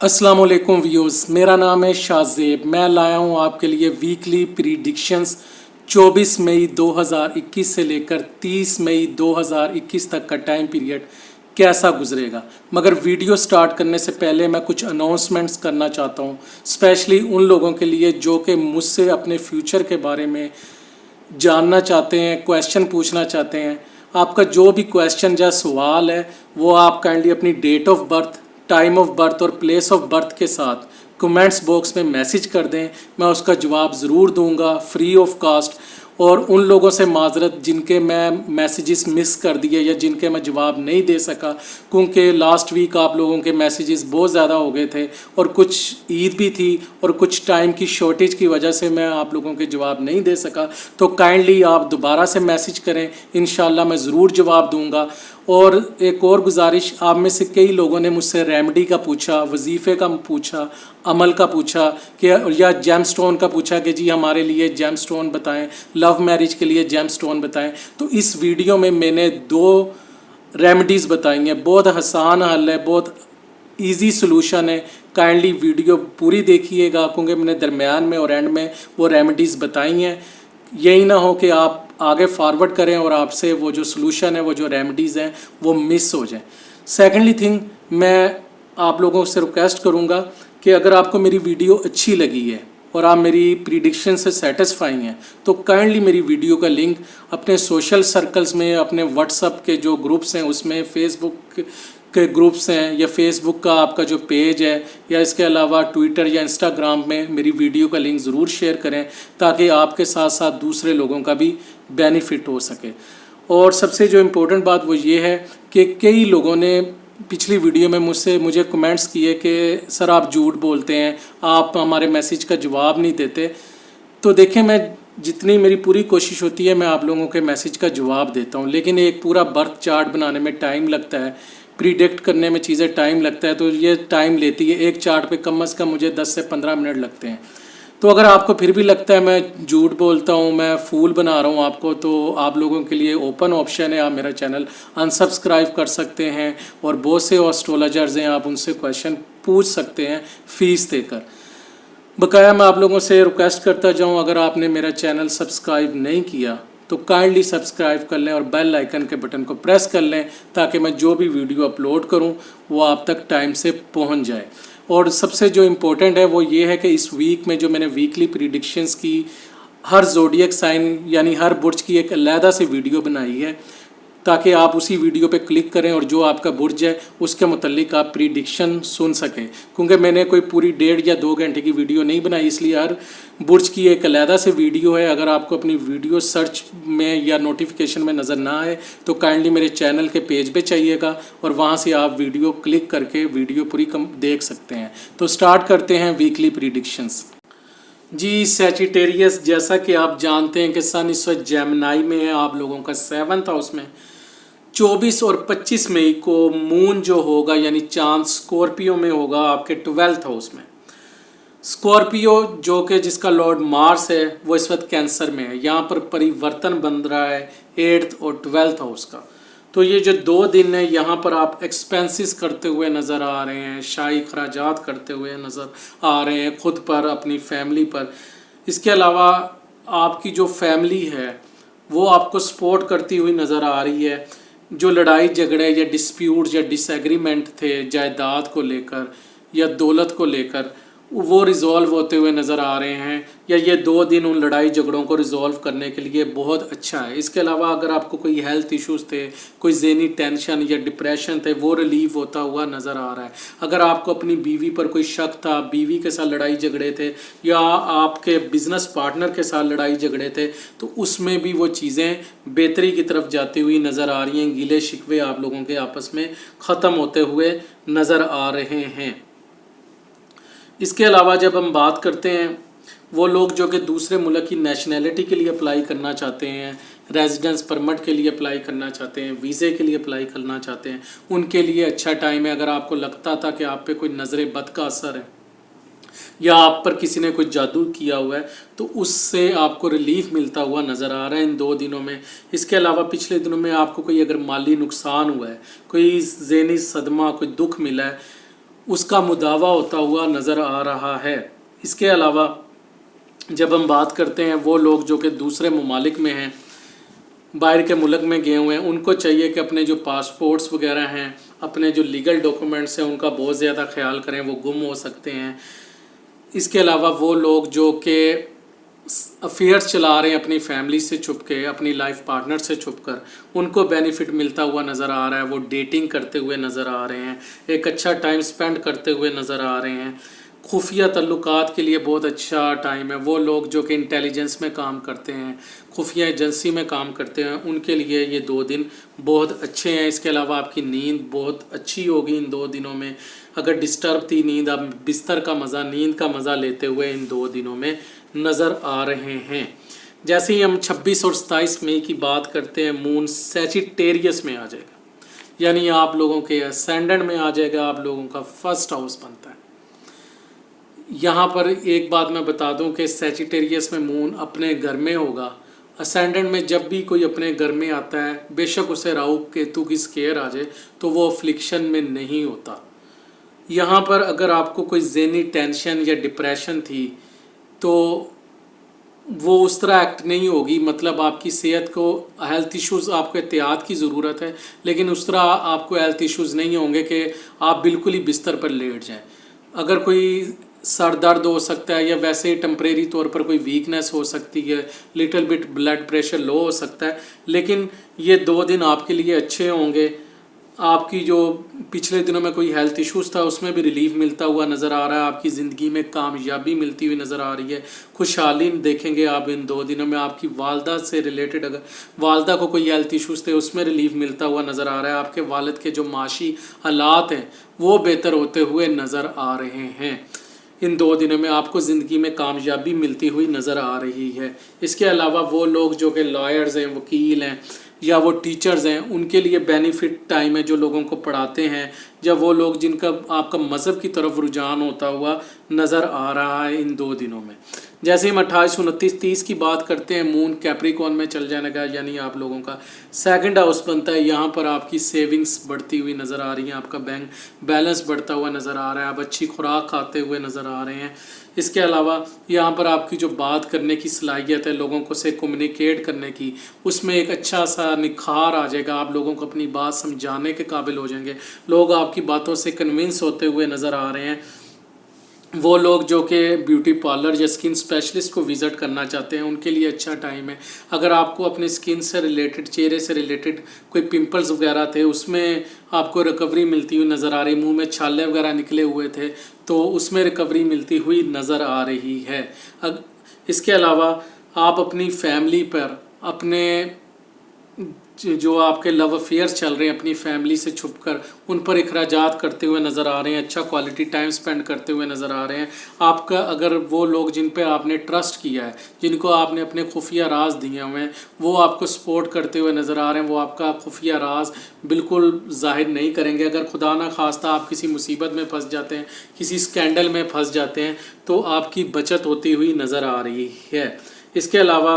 अस्सलाम वालेकुम व्यूज़, मेरा नाम है शाहज़ेब। मैं लाया हूँ आपके लिए वीकली प्रीडिक्शंस 24 मई 2021 से लेकर 30 मई 2021 तक का टाइम पीरियड कैसा गुजरेगा। मगर वीडियो स्टार्ट करने से पहले मैं कुछ अनाउंसमेंट्स करना चाहता हूँ, स्पेशली उन लोगों के लिए जो कि मुझसे अपने फ्यूचर के बारे में जानना चाहते हैं, क्वेश्चन पूछना चाहते हैं। आपका जो भी क्वेश्चन या सवाल है वो आप काइंडली अपनी date of birth, time of birth और प्लेस ऑफ बर्थ के साथ कमेंट्स बॉक्स में मैसेज कर दें। मैं उसका जवाब ज़रूर दूंगा फ्री ऑफ कास्ट। और उन लोगों से माजरत जिनके मैं मैसेजेस मिस कर दिए या जिनके मैं जवाब नहीं दे सका, क्योंकि लास्ट वीक आप लोगों के मैसेजेस बहुत ज़्यादा हो गए थे और कुछ ईद भी थी और कुछ टाइम की शॉर्टेज की वजह से मैं आप लोगों के जवाब नहीं दे सका। तो काइंडली आप दोबारा से मैसेज करें, इंशाल्लाह मैं ज़रूर जवाब दूंगा। और एक और गुजारिश, आप में से कई लोगों ने मुझसे रेमेडी का पूछा, वजीफ़े का पूछा, अमल का पूछा कि या जेम स्टोन का पूछा कि जी हमारे लिए जेम स्टोन बताएं, लव मैरिज के लिए जेम स्टोन बताएं। तो इस वीडियो में मैंने 2 रेमेडीज़ बताई हैं। बहुत आसान हल है, बहुत इजी सॉल्यूशन है। काइंडली वीडियो पूरी देखिएगा क्योंकि मैंने दरमियान में और एंड में वो रेमेडीज़ बताई हैं। यही ना हो कि आप आगे फॉरवर्ड करें और आपसे वो जो सॉल्यूशन है, वो जो रेमेडीज़ हैं वो मिस हो जाएं। सेकेंडली थिंग, मैं आप लोगों से रिक्वेस्ट करूँगा कि अगर आपको मेरी वीडियो अच्छी लगी है और आप मेरी प्रिडिक्शन से सेटिस्फाई हैं तो काइंडली मेरी वीडियो का लिंक अपने सोशल सर्कल्स में, अपने व्हाट्सअप के जो ग्रुप्स हैं उसमें, फेसबुक के ग्रुप्स हैं या फेसबुक का आपका जो पेज है या इसके अलावा ट्विटर या इंस्टाग्राम में मेरी वीडियो का लिंक ज़रूर शेयर करें ताकि आपके साथ साथ दूसरे लोगों का भी बेनिफिट हो सके। और सबसे जो इम्पोर्टेंट बात वो ये है कि कई लोगों ने पिछली वीडियो में मुझे कमेंट्स किए कि सर आप झूठ बोलते हैं, आप हमारे मैसेज का जवाब नहीं देते। तो देखें, मैं जितनी मेरी पूरी कोशिश होती है मैं आप लोगों के मैसेज का जवाब देता हूँ, लेकिन एक पूरा बर्थ चार्ट बनाने में टाइम लगता है, प्रीडिक्ट करने में चीज़ें टाइम लगता है। तो ये टाइम लेती है, एक चार्ट पे कम से कम मुझे 10 से 15 मिनट लगते हैं। तो अगर आपको फिर भी लगता है मैं झूठ बोलता हूँ, मैं फूल बना रहा हूँ आपको, तो आप लोगों के लिए ओपन ऑप्शन है, आप मेरा चैनल अनसब्सक्राइब कर सकते हैं और बहुत से एस्ट्रोलॉजर्स हैं, आप उनसे क्वेश्चन पूछ सकते हैं फ़ीस देकर। बकाया मैं आप लोगों से रिक्वेस्ट करता जाऊँ, अगर आपने मेरा चैनल सब्सक्राइब नहीं किया तो काइंडली सब्सक्राइब कर लें और बेल आइकन के बटन को प्रेस कर लें ताकि मैं जो भी वीडियो अपलोड करूं वो आप तक टाइम से पहुंच जाए। और सबसे जो इम्पोर्टेंट है वो ये है कि इस वीक में जो मैंने वीकली प्रिडिक्शंस की, हर ज़ोडिएक साइन यानी हर बुर्ज की एक अलहदा से वीडियो बनाई है ताकि आप उसी वीडियो पे क्लिक करें और जो आपका बुर्ज है उसके मुतल्लिक आप प्रिडिक्शन सुन सकें। क्योंकि मैंने कोई पूरी 1.5 या 2 घंटे की वीडियो नहीं बनाई, इसलिए हर बुर्ज की एक अलहदा से वीडियो है। अगर आपको अपनी वीडियो सर्च में या नोटिफिकेशन में नज़र ना आए तो काइंडली मेरे चैनल के पेज पे चाहिएगा और वहाँ से आप वीडियो क्लिक करके वीडियो पूरी देख सकते हैं। तो स्टार्ट करते हैं वीकली प्रिडिक्शंस। जी सैजिटेरियस, जैसा कि आप जानते हैं कि सन इस वक्त जेमिनी में है, आप लोगों का 7th हाउस में। 24 और 25 मई को मून जो होगा यानी चांद स्कॉर्पियो में होगा आपके 12th हाउस में। स्कॉर्पियो जो कि जिसका लॉर्ड मार्स है वो इस वक्त कैंसर में है। यहाँ पर परिवर्तन बन रहा है 8th और 12th हाउस का। तो ये जो 2 दिन है यहाँ पर आप एक्सपेंसेस करते हुए नज़र आ रहे हैं, शाही खराजात करते हुए नज़र आ रहे हैं ख़ुद पर, अपनी फैमिली पर। इसके अलावा आपकी जो फैमिली है वो आपको सपोर्ट करती हुई नज़र आ रही है। जो लड़ाई झगड़े या डिस्प्यूट या डिसएग्रीमेंट थे जायदाद को लेकर या दौलत को लेकर, वो रिज़ॉल्व होते हुए नज़र आ रहे हैं या ये 2 दिन उन लड़ाई झगड़ों को रिज़ॉल्व करने के लिए बहुत अच्छा है। इसके अलावा अगर आपको कोई हेल्थ इश्यूज़ थे, कोई ज़हनी टेंशन या डिप्रेशन थे, वो रिलीव होता हुआ नज़र आ रहा है। अगर आपको अपनी बीवी पर कोई शक था, बीवी के साथ लड़ाई झगड़े थे या आपके बिज़नेस पार्टनर के साथ लड़ाई झगड़े थे, तो उसमें भी वो चीज़ें बेहतरी की तरफ जाती हुई नज़र आ रही हैं। गिले शिकवे आप लोगों के आपस में ख़त्म होते हुए नज़र आ रहे हैं। इसके अलावा जब हम बात करते हैं वो लोग जो कि दूसरे मुल्क की नेशनैलिटी के लिए अप्लाई करना चाहते हैं, रेजिडेंस परमिट के लिए अप्लाई करना चाहते हैं, वीज़े के लिए अप्लाई करना चाहते हैं, उनके लिए अच्छा टाइम है। अगर आपको लगता था कि आप पे कोई नज़र बद का असर है या आप पर किसी ने कोई जादू किया हुआ है तो उससे आपको रिलीफ मिलता हुआ नज़र आ रहा है इन 2 दिनों में। इसके अलावा पिछले दिनों में आपको कोई अगर माली नुकसान हुआ है, कोई ज़हनी सदमा, कोई दुख मिला है, उसका मुदावा होता हुआ नज़र आ रहा है। इसके अलावा जब हम बात करते हैं वो लोग जो कि दूसरे ममालिक में हैं, बाहर के मुल्क में गए हुए हैं, उनको चाहिए कि अपने जो पासपोर्ट्स वगैरह हैं, अपने जो लीगल डॉक्यूमेंट्स हैं, उनका बहुत ज़्यादा ख्याल करें, वो गुम हो सकते हैं। इसके अलावा वो लोग जो कि अफेयर्स चला रहे हैं अपनी फैमिली से छुप के, अपनी लाइफ पार्टनर से छुप कर, उनको बेनिफिट मिलता हुआ नज़र आ रहा है। वो डेटिंग करते हुए नज़र आ रहे हैं, एक अच्छा टाइम स्पेंड करते हुए नज़र आ रहे हैं। खुफिया तल्लुकात के लिए बहुत अच्छा टाइम है। वो लोग जो कि इंटेलिजेंस में काम करते हैं, खुफिया एजेंसी में काम करते हैं, उनके लिए ये 2 दिन बहुत अच्छे हैं। इसके अलावा आपकी नींद बहुत अच्छी होगी इन 2 दिनों में। अगर डिस्टर्ब थी नींद, आप बिस्तर का मज़ा, नींद का मज़ा लेते हुए इन 2 दिनों में नज़र आ रहे हैं। जैसे ही हम 26 और 27 मई की बात करते हैं, मून सैजिटेरियस में आ जाएगा, यानी आप लोगों के असेंडेंट में आ जाएगा, आप लोगों का फर्स्ट हाउस बनता है। यहाँ पर एक बात मैं बता दूं कि सैजिटेरियस में मून अपने घर में होगा। असेंडेंट में जब भी कोई अपने घर में आता है, बेशक उसे राहु केतु की स्केयर आ जाए, तो वो अफ्लिक्शन में नहीं होता। यहाँ पर अगर आपको कोई ज़हनी टेंशन या डिप्रेशन थी तो वो उस तरह एक्ट नहीं होगी। मतलब आपकी सेहत को, हेल्थ इश्यूज़, आपको एहतियात की ज़रूरत है, लेकिन उस तरह आपको हेल्थ इश्यूज़ नहीं होंगे कि आप बिल्कुल ही बिस्तर पर लेट जाएं। अगर कोई सर दर्द हो सकता है, या वैसे ही टेम्परेरी तौर पर कोई वीकनेस हो सकती है, little bit blood pressure low हो सकता है, लेकिन ये 2 दिन आपके लिए अच्छे होंगे। आपकी जो पिछले दिनों में कोई हेल्थ इश्यूज़ था, उसमें भी रिलीफ मिलता हुआ नज़र आ रहा है। आपकी ज़िंदगी में कामयाबी मिलती हुई नज़र आ रही है। खुशहाली देखेंगे आप इन 2 दिनों में। आपकी वालदा से रिलेटेड, अगर वालदा को कोई हेल्थ इश्यूज़ थे, उसमें रिलीफ मिलता हुआ नज़र आ रहा है। आपके वालिद के जो माशी हालात हैं वो बेहतर होते हुए नज़र आ रहे हैं। इन 2 दिनों में आपको ज़िंदगी में कामयाबी मिलती हुई नज़र आ रही है। इसके अलावा वो लोग जो कि लॉयर्स हैं, वकील हैं, या वो टीचर्स हैं, उनके लिए बेनिफिट टाइम है। जो लोगों को पढ़ाते हैं, या वो लोग जिनका आपका मज़हब की तरफ रुझान होता हुआ नज़र आ रहा है इन 2 दिनों में। जैसे हम 28, 29, 30 की बात करते हैं, मून कैप्रिकॉर्न में चल जाएगा, यानी आप लोगों का सेकंड हाउस बनता है। यहाँ पर आपकी सेविंग्स बढ़ती हुई नज़र आ रही है, आपका बैंक बैलेंस बढ़ता हुआ नज़र आ रहा है, आप अच्छी खुराक खाते हुए नज़र आ रहे हैं। इसके अलावा यहाँ पर आपकी जो बात करने की सलाहियत है, लोगों को से कम्युनिकेट करने की, उसमें एक अच्छा सा निखार आ जाएगा। आप लोगों को अपनी बात समझाने के काबिल हो जाएंगे। लोग आपकी बातों से कन्विंस होते हुए नज़र आ रहे हैं। वो लोग जो कि ब्यूटी पार्लर या स्किन स्पेशलिस्ट को विज़िट करना चाहते हैं, उनके लिए अच्छा टाइम है। अगर आपको अपनी स्किन से रिलेटेड, चेहरे से रिलेटेड कोई पिंपल्स वगैरह थे, उसमें आपको रिकवरी मिलती हुई नज़र आ रही, मुंह में छाले वगैरह निकले हुए थे, तो उसमें रिकवरी मिलती हुई नज़र आ रही है। इसके अलावा आप अपनी फैमिली पर, अपने जो आपके लव अफेयर्स चल रहे हैं, अपनी फैमिली से छुपकर उन पर इखराजात करते हुए नज़र आ रहे हैं। अच्छा क्वालिटी टाइम स्पेंड करते हुए नज़र आ रहे हैं। आपका, अगर वो लोग जिन पे आपने ट्रस्ट किया है, जिनको आपने अपने खुफिया राज दिए हुए हैं, वो आपको सपोर्ट करते हुए नज़र आ रहे हैं, वो आपका खुफिया राज बिल्कुल जाहिर नहीं करेंगे। अगर खुदा ना खास्ता आप किसी मुसीबत में फंस जाते हैं, किसी स्कैंडल में फंस जाते हैं, तो आपकी बचत होती हुई नज़र आ रही है। इसके अलावा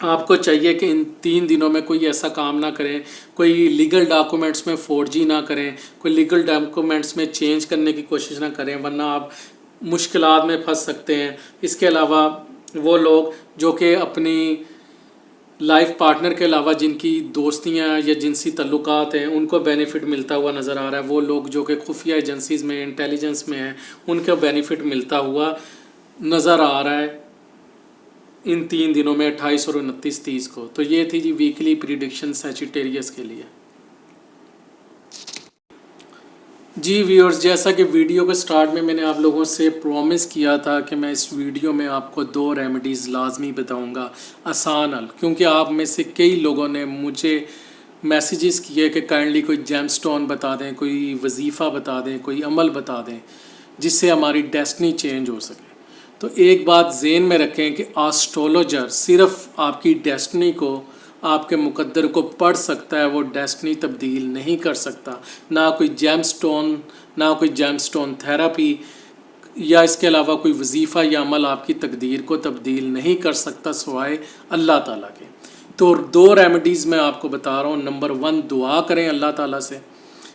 आपको चाहिए कि इन 3 दिनों में कोई ऐसा काम ना करें, कोई लीगल डॉक्यूमेंट्स में फोर्जी ना करें, कोई लीगल डॉक्यूमेंट्स में चेंज करने की कोशिश ना करें, वरना आप मुश्किलात में फंस सकते हैं। इसके अलावा वो लोग जो कि अपनी लाइफ पार्टनर के अलावा जिनकी दोस्तियां या जिनसी तल्लुकात हैं, उनको बेनिफिट मिलता हुआ नज़र आ रहा है। वो लोग जो कि खुफिया एजेंसीज़ में, इंटेलिजेंस में हैं, उनको बेनिफिट मिलता हुआ नज़र आ रहा है इन 3 दिनों में, 28 और 29, 30 को। तो ये थी जी वीकली प्रिडिक्शन सैजिटेरियस के लिए। जी व्यूअर्स, जैसा कि वीडियो के स्टार्ट में मैंने आप लोगों से प्रॉमिस किया था कि मैं इस वीडियो में आपको 2 रेमेडीज़ लाजमी बताऊंगा, आसान हल। क्योंकि आप में से कई लोगों ने मुझे मैसेजेस किए कि काइंडली कोई जेमस्टोन बता दें, कोई वजीफ़ा बता दें, कोई अमल बता दें जिससे हमारी डेस्टिनी चेंज हो सके। तो एक बात ज़हन में रखें कि एस्ट्रोलॉजर सिर्फ आपकी डेस्टिनी को, आपके मुकद्दर को पढ़ सकता है, वो डेस्टिनी तब्दील नहीं कर सकता। ना कोई जेमस्टोन, ना कोई जेमस्टोन थेरेपी, या इसके अलावा कोई वजीफ़ा या अमल आपकी तकदीर को तब्दील नहीं कर सकता सिवाय अल्लाह ताला के। तो 2 रेमेडीज़ मैं आपको बता रहा हूँ। नंबर 1, दुआ करें अल्लाह ताला से,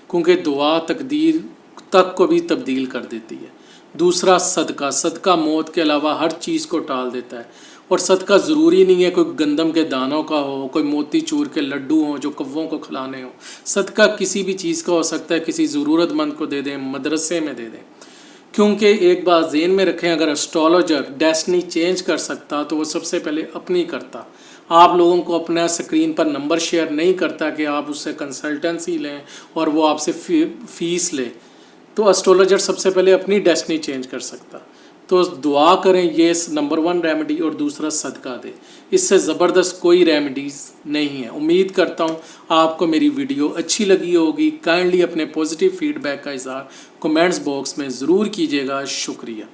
क्योंकि दुआ तकदीर तक को भी तब्दील कर देती है। दूसरा सदका, सदका मौत के अलावा हर चीज़ को टाल देता है। और सदका ज़रूरी नहीं है कोई गंदम के दानों का हो, कोई मोती चूर के लड्डू हों जो कव्वों को खिलाने हो। सदका किसी भी चीज़ का हो सकता है, किसी ज़रूरतमंद को दे दें, मदरसे में दे दें। क्योंकि एक बात ज़हन में रखें, अगर एस्ट्रोलॉजर डेस्टिनी चेंज कर सकता तो वो सबसे पहले अपनी करता। आप लोगों को अपना स्क्रीन पर नंबर शेयर नहीं करता कि आप उससे कंसल्टेंसी लें और वो आपसे फ़ीस ले। तो एस्ट्रोलॉजर सबसे पहले अपनी डेस्टिनी चेंज कर सकता। तो दुआ करें, ये नंबर 1 रेमेडी, और दूसरा सदका दे। इससे ज़बरदस्त कोई रेमेडीज़ नहीं है। उम्मीद करता हूँ आपको मेरी वीडियो अच्छी लगी होगी। काइंडली अपने पॉजिटिव फीडबैक का इज़हार कमेंट्स बॉक्स में ज़रूर कीजिएगा। शुक्रिया।